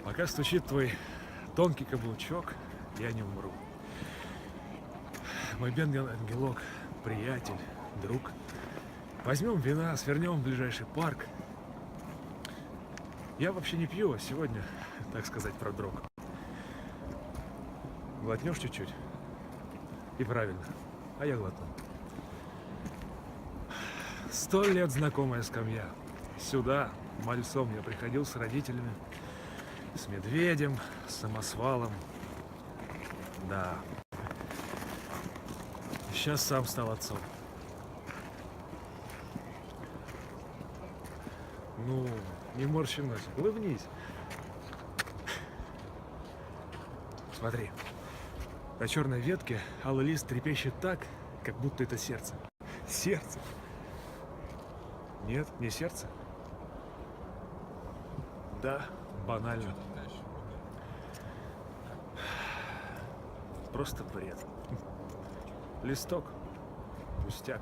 Пока стучит твой тонкий каблучок, я не умру. Мой бедный ангелок, приятель, друг. Возьмем вина, свернем в ближайший парк. Я вообще не пью, а сегодня, так сказать, продрог. Глотнешь чуть-чуть? И правильно. А я глотну. 100 лет знакомая скамья. Сюда, в Мальцом, я приходил с родителями. С медведем, с самосвалом. Да. Сейчас сам стал отцом. Ну, не морщи носик, улыбнись. Смотри. На черной ветке алый лист трепещет так, как будто это сердце. Сердце? Нет, не сердце. Да, банально. Просто бред. Листок. Пустяк.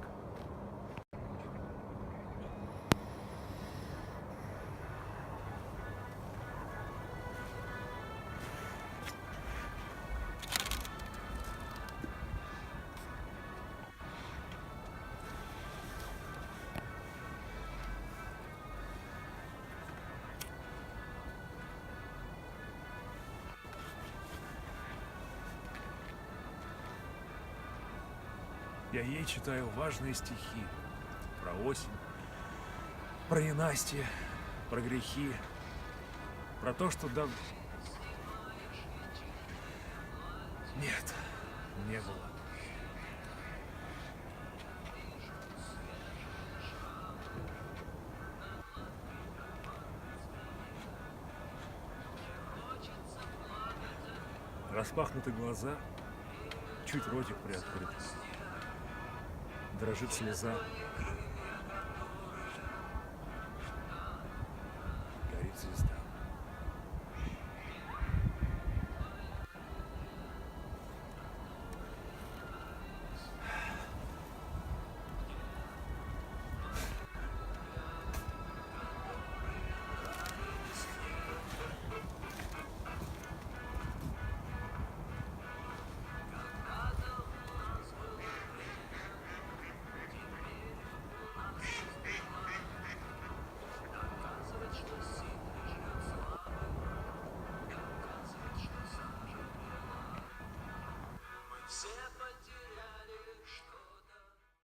Я ей читаю важные стихи про осень, про ненастье, про грехи, про то, что да... Нет, не было. Распахнуты глаза, чуть ротик приоткрыт. Дрожит слеза,